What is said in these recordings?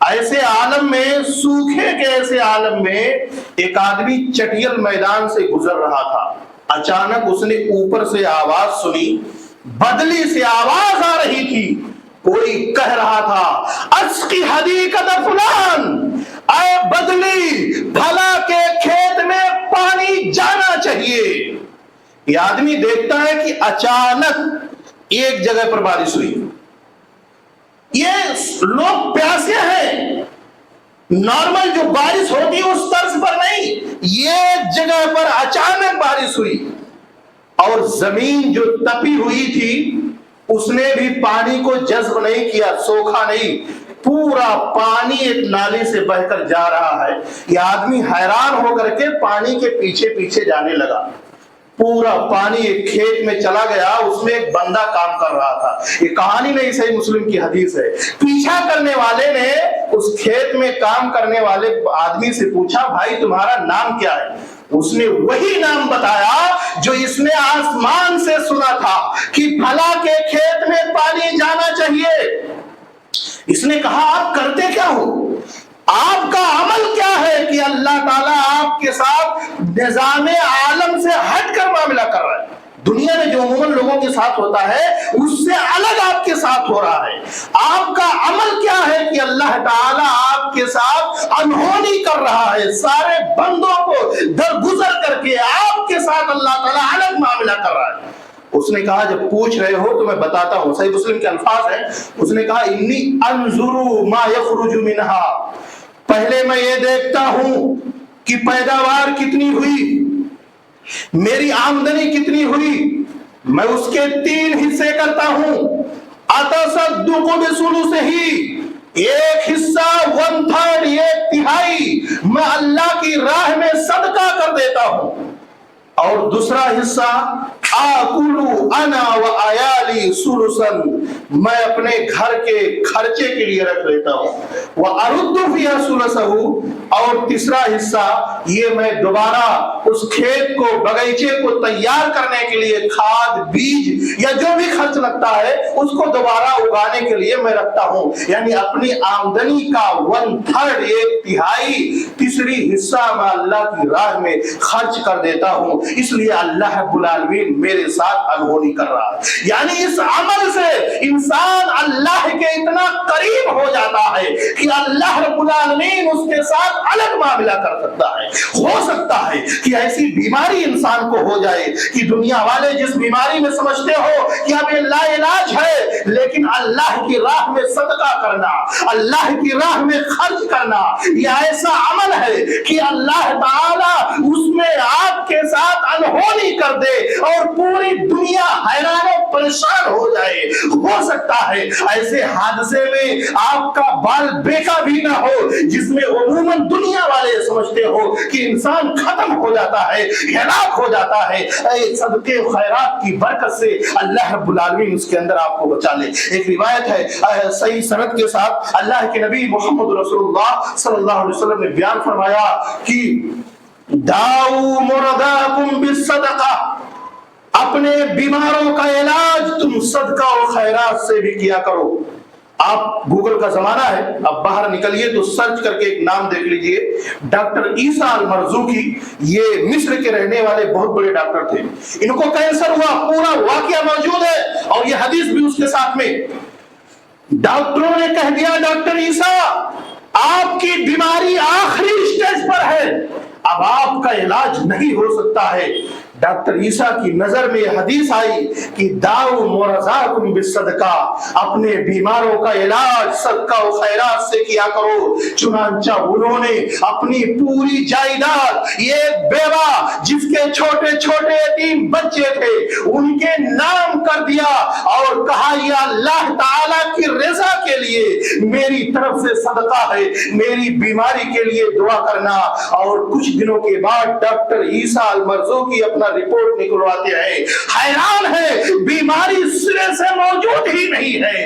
ایسے عالم میں، سوکھے کے ایسے عالم میں ایک آدمی چٹیل میدان سے گزر رہا تھا. اچانک اس نے اوپر سے آواز سنی، بدلی سے آواز آ رہی تھی. کوئی کہہ رہا تھا اسقی حدیقۃ فلان، اے بدلی بھلا کے کھیت میں پانی جانا چاہیے. یہ آدمی دیکھتا ہے کہ اچانک ایک جگہ پر بارش ہوئی. یہ لوگ پیاسے ہیں، نارمل جو بارش ہوتی ہے اس طرز پر نہیں، یہ جگہ پر اچانک بارش ہوئی اور زمین جو تپی ہوئی تھی اس نے بھی پانی کو جذب نہیں کیا، سوکھا نہیں، پورا پانی ایک نالی سے بہ کر جا رہا ہے. یہ آدمی حیران ہو کر کے پانی کے پیچھے پیچھے جانے لگا. پورا پانی ایک کھیت میں چلا گیا، اس میں ایک بندہ کام کر رہا تھا. یہ کہانی نہیں، صحیح مسلم کی حدیث ہے. پیچھا کرنے والے نے اس کھیت میں کام کرنے والے آدمی سے پوچھا بھائی تمہارا نام کیا ہے؟ اس نے وہی نام بتایا جو اس نے آسمان سے سنا تھا کہ بھلا کے کھیت میں پانی جانا چاہیے. اس نے کہا آپ کرتے کیا ہو؟ آپ کا عمل کیا ہے کہ اللہ تعالیٰ آپ کے ساتھ نظام عالم سے ہٹ کر معاملہ کر رہا ہے؟ دنیا میں جو عموماً لوگوں کے ساتھ ہوتا ہے اس سے الگ آپ کے ساتھ ہو رہا ہے. آپ کا عمل کیا ہے کہ اللہ تعالیٰ آپ کے ساتھ انہونی کر رہا ہے؟ سارے بندوں کو درگزر کر کے آپ کے ساتھ اللہ تعالیٰ الگ معاملہ کر رہا ہے. اس نے کہا جب پوچھ رہے ہو تو میں بتاتا ہوں. صحیح مسلم کے الفاظ ہیں. اس نے کہا انی انظر ما یخرج منہا، پہلے میں یہ دیکھتا ہوں کہ پیداوار کتنی ہوئی، میری آمدنی کتنی ہوئی، میں اس کے 3 حصے کرتا ہوں. اتصدق بثلثہ، ایک حصہ 1/3، ایک تہائی میں اللہ کی راہ میں صدقہ کر دیتا ہوں، اور دوسرا حصہ آکلو انا و عیالی ثلثا، میں اپنے گھر کے خرچے کے لیے رکھ لیتا ہوں. وارد فیہا ثلثہ، اور تیسرا حصہ یہ میں دوبارہ اس کھیت کو، باغیچے کو تیار کرنے کے لیے کھاد، بیج یا جو بھی خرچ لگتا ہے اس کو دوبارہ اگانے کے لیے میں رکھتا ہوں. یعنی اپنی آمدنی کا 1/3، ایک تہائی، تیسری حصہ میں اللہ کی راہ میں خرچ کر دیتا ہوں. اس لیے اللہ رب العالمین میرے ساتھ انہونی کر رہا ہے. یعنی اس عمل سے انسان اللہ کے اتنا قریب ہو جاتا ہے کہ اللہ رب العالمین اس کے ساتھ الگ معاملہ کر سکتا ہے. ہو سکتا ہے کہ ایسی بیماری انسان کو ہو جائے کہ دنیا والے جس بیماری میں سمجھتے ہو کہ اب یہ لا علاج ہے، لیکن اللہ کی راہ میں صدقہ کرنا، اللہ کی راہ میں خرچ کرنا، یہ ایسا عمل ہے کہ اللہ تعالی اس میں آپ کے ساتھ انہونی کر دے اور پوری دنیا حیران و پریشان ہو جائے. ہو سکتا ہے ایسے حادثے میں آپ کا بال بیکا بھی نہ ہو جس میں عموماً دنیا والے سمجھتے ہو کہ انسان ختم ہو جاتا ہے، ہلاک ہو جاتا ہے. اے صدقے خیرات کی برکت سے اللہ رب العالمین اس کے اندر آپ کو بچا لے. ایک روایت ہے صحیح سند کے ساتھ، اللہ کے نبی محمد رسول اللہ صلی اللہ علیہ وسلم نے بیان فرمایا کہ داؤ مرضاکم بالصدقہ، اپنے بیماروں کا علاج تم صدقہ و خیرات سے بھی کیا کرو. آپ گوگل کا زمانہ ہے، اب باہر نکلیے تو سرچ کر کے ایک نام دیکھ لیجئے، ڈاکٹر عیسیٰ المرزوقی. یہ مصر کے رہنے والے بہت بڑے ڈاکٹر تھے. ان کو کینسر ہوا، پورا واقعہ موجود ہے اور یہ حدیث بھی اس کے ساتھ میں. ڈاکٹروں نے کہہ دیا ڈاکٹر عیسیٰ آپ کی بیماری آخری سٹیج پر ہے، اب آپ کا علاج نہیں ہو سکتا ہے. ڈاکٹر عیسیٰ کی نظر میں یہ حدیث آئی کہ داؤ مرضاکم بالصدقہ، اپنے بیماروں کا علاج صدقہ و خیرات سے کیا کرو. چنانچہ انہوں نے اپنی پوری جائیداد، یہ بیوہ جس کے چھوٹے چھوٹے یتیم بچے تھے ان کے نام کر دیا اور کہا یا اللہ تعالیٰ کی رضا کے لیے میری طرف سے صدقہ ہے، میری بیماری کے لیے دعا کرنا. اور کچھ دنوں کے بعد ڈاکٹر عیسیٰ المرزوقی اپنا رپورٹ نکلواتے ہیں، حیران ہے بیماری سرے سے موجود ہی نہیں ہے.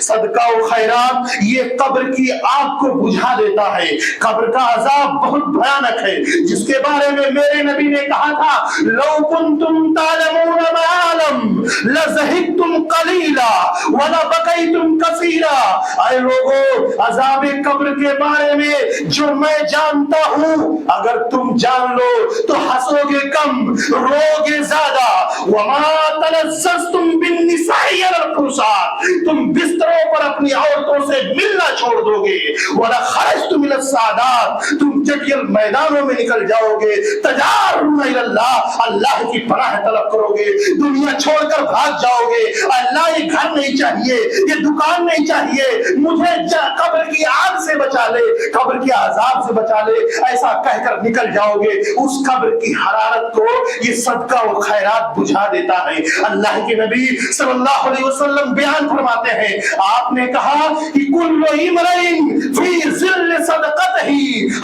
صدقہ و خیرات یہ قبر کی آگ کو بجھا دیتا ہے. قبر کا عذاب بہت بھیانک ہے جس کے بارے میں میرے نبی نے کہا تھا لو کنتم تعلمون ما اعلم لزہدتم قلیلا ولبکیتم کثیرا. اے لوگو عذاب قبر کے بارے میں جو میں جانتا ہوں اگر تم جان لو تو ہنسو گے کم رو گے زیادہ. وما تلذذتم بالنساء علی الفرشات تم بستروں پر اپنی عورتوں سے ملنا چھوڑ دو گے. ولخرجتم الی السعادات تم جنگل میدانوں میں نکل جاؤ گے. تجارون الی اللہ اللہ کی پناہ طلب کرو گے. دنیا چھوڑ کر بھاگ جاؤ گے. اللہ یہ گھر نہیں چاہیے یہ دکان نہیں چاہیے مجھے قبر کی آگ سے بچا لے قبر کے عذاب سے بچا لے ایسا کہہ کر نکل جاؤ گے. اس قبر کی حرارت کو یہ صدقہ و خیرات بجھا دیتا ہے. اللہ کے نبی صلی اللہ علیہ وسلم بیان فرماتے ہیں آپ نے کہا کہ کل امرئ فی ظل صدقتہ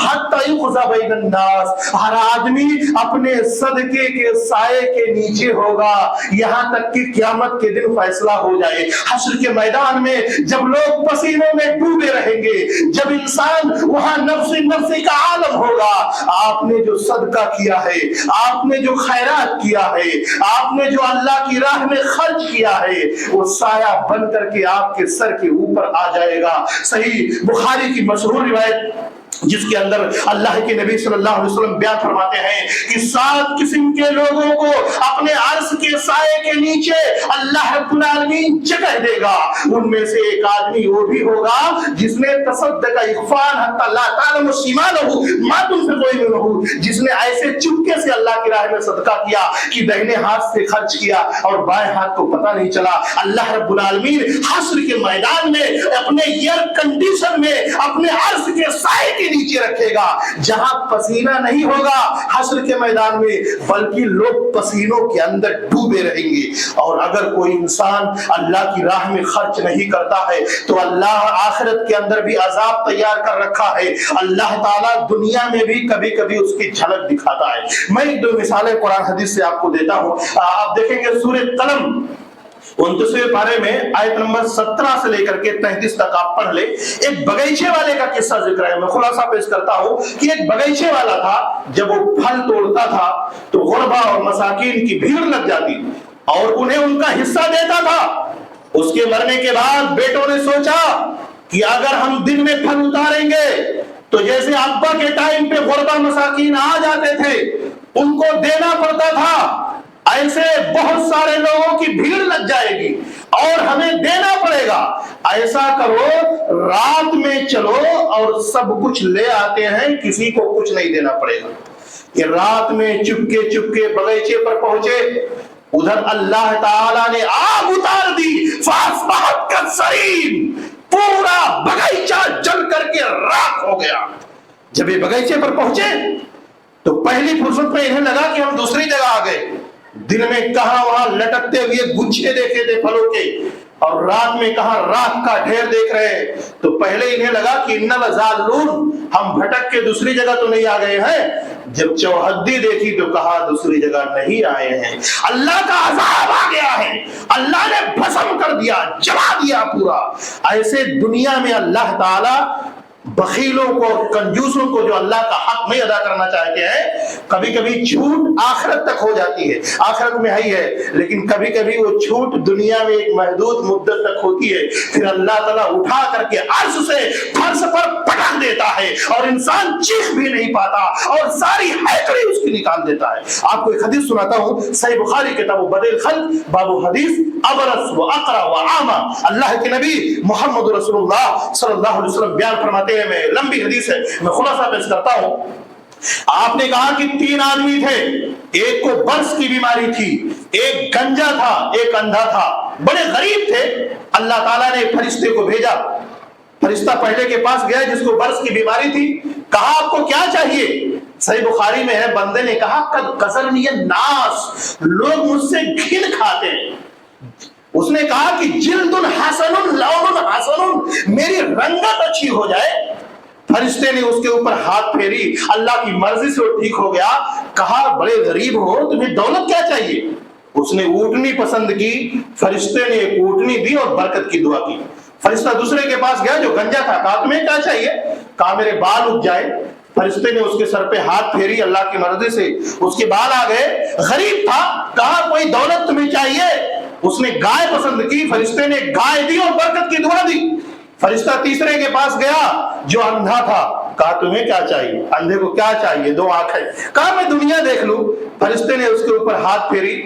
حتی یقضى بین الناس. ہر آدمی اپنے صدقے کے سائے کے نیچے ہوگا یہاں تک کہ قیامت کے دن فیصلہ ہو جائے. حشر کے میدان میں جب لوگ پسینوں میں ڈوبے رہیں گے جب انسان وہاں نفسی نفسی کا عالم ہوگا آپ نے جو صدقہ کیا ہے آپ نے جو خیرات کیا ہے آپ نے جو اللہ کی راہ میں خرچ کیا ہے وہ سایہ بن کر کے آپ کے سر کے اوپر آ جائے گا. صحیح بخاری کی مشہور روایت جس کے اندر اللہ کے نبی صلی اللہ علیہ وسلم بیان فرماتے ہیں کہ 7 قسم کے لوگوں کو اپنے عرش کے سائے کے نیچے اللہ رب العالمین جگہ دے گا. ان میں سے ایک آدمی وہ بھی ہوگا جس نے تصدق اخفان حتی لا تعلم شمالہ ما تنفق یمینہ جس نے ایسے چپکے سے اللہ کی راہ میں صدقہ کیا کہ دہنے ہاتھ سے خرچ کیا اور بائیں ہاتھ کو پتہ نہیں چلا. اللہ رب العالمین حشر کے میدان میں اپنے ایئر کنڈیشن میں اپنے عرش کے سائے کے نیچے رکھے گا جہاں پسینہ نہیں ہوگا حشر کے میدان میں بلکہ لوگ پسینوں کے اندر ڈوبے رہیں گے. اور اگر کوئی انسان اللہ کی راہ میں خرچ نہیں کرتا ہے تو اللہ آخرت کے اندر بھی عذاب تیار کر رکھا ہے. اللہ تعالیٰ دنیا میں بھی کبھی کبھی اس کی جھلک دکھاتا ہے. میں 2 مثالیں قرآن حدیث سے آپ کو دیتا ہوں. آپ دیکھیں گے سورہ قلم 29ویں پارے میں آیت نمبر 17 سے لے کر کے 33 تک آپ پڑھ لیں. ایک بغیچے والے کا قصہ ذکر ہے. میں خلاصہ پیش کرتا ہوں کہ ایک بغیچے والا تھا جب وہ پھل توڑتا تھا تو غربا اور مساکین کی بھیڑ لگ جاتی اور انہیں ان کا حصہ دیتا تھا. اس کے مرنے کے بعد بیٹوں نے سوچا کہ اگر ہم دن میں پھل اتاریں گے تو جیسے ابا کے ٹائم پہ غربا مساکین آ جاتے تھے ان کو دینا پڑتا تھا ایسے بہت سارے لوگوں کی بھیڑ لگ جائے گی اور ہمیں دینا پڑے گا. ایسا کرو رات میں چلو اور سب کچھ لے آتے ہیں کسی کو کچھ نہیں دینا پڑے گا. کہ رات میں چپکے چپکے بغیچے پر پہنچے ادھر اللہ تعالیٰ نے آگ اتار دی فاصبحت کالصریم پورا بغیچہ جل کر کے راکھ ہو گیا. جب یہ بغیچے پر پہنچے تو پہلی فرصت میں انہیں لگا کہ ہم دوسری جگہ آ گئے. دن میں کہاں وہاں لٹکتے ہوئے گچھے دیکھے تھے پھلوں کے اور رات میں کہاں راکھ کا ڈھیر دیکھ رہے تو پہلے انہیں لگا کہ ان لضالون ہم بھٹک کے دوسری جگہ تو نہیں آ گئے ہیں. جب چوہدی دیکھی تو کہا دوسری جگہ نہیں آئے ہیں اللہ کا عذاب آ گیا ہے اللہ نے بھسم کر دیا جلا دیا پورا. ایسے دنیا میں اللہ تعالی بخیلوں کو کنجوسوں کو جو اللہ کا حق نہیں ادا کرنا چاہتے ہیں کبھی کبھی چھوٹ آخرت تک ہو جاتی ہے آخرت میں ہی ہے لیکن کبھی کبھی وہ چھوٹ دنیا میں ایک محدود مدت تک ہوتی ہے پھر اللہ تعالیٰ اٹھا کر کے عرش سے فرش پر پٹک دیتا ہے اور انسان چیخ بھی نہیں پاتا اور ساری ہیکڑی اس کی نکال دیتا ہے. آپ کو ایک حدیث سناتا ہوں صحیح بخاری کتاب بدل الخلق باب حدیث ابرص و اقرع و اعمى. اللہ کے نبی محمد رسول اللہ صلی اللہ علیہ وسلم بیان فرماتے ہیں میں لمبی حدیث ہے میں خلاصہ پیش کرتا ہوں. آپ نے کہا کہ 3 آدمی تھے ایک کو برس کی بیماری تھی ایک گنجا تھا ایک اندھا تھا بڑے غریب تھے. اللہ تعالیٰ نے فرشتے کو بھیجا فرشتہ پہلے کے پاس گیا جس کو برس کی بیماری تھی کہا آپ کو کیا چاہیے. صحیح بخاری میں ہے بندے نے کہا قد قذرنی الناس لوگ مجھ سے گھن کھاتے ہیں. اس نے کہا کہ جلد حسن لون حسن میری رنگت اچھی ہو جائے. فرشتے نے اس کے اوپر ہاتھ پھیری اللہ کی مرضی سے وہ ٹھیک ہو گیا. کہا بڑے غریب ہو تمہیں دولت کیا چاہیے. اس نے اونٹنی پسند کی فرشتے نے ایک اونٹنی دی اور برکت کی دعا کی. فرشتہ دوسرے کے پاس گیا جو گنجا تھا، کہا تمہیں کیا چاہیے؟ کہا میرے بال اگ جائے۔ فرشتے نے اس کے سر پہ ہاتھ پھیری، اللہ کی مرضی سے اس کے بال آ گئے۔ غریب تھا، کہا کوئی دولت تمہیں چاہیے؟ اس نے گائے پسند کی، فرشتے نے گائے دی اور برکت کی دعا دی۔ فرشتہ تیسرے کے پاس گیا جو اندھا تھا، کہا تمہیں کیا چاہیے؟ اندھے کو کیا چاہیے؟ 2 آنکھیں۔ کہا میں دنیا دیکھ لوں۔ فرشتے نے اس کے اوپر ہاتھ پھیری،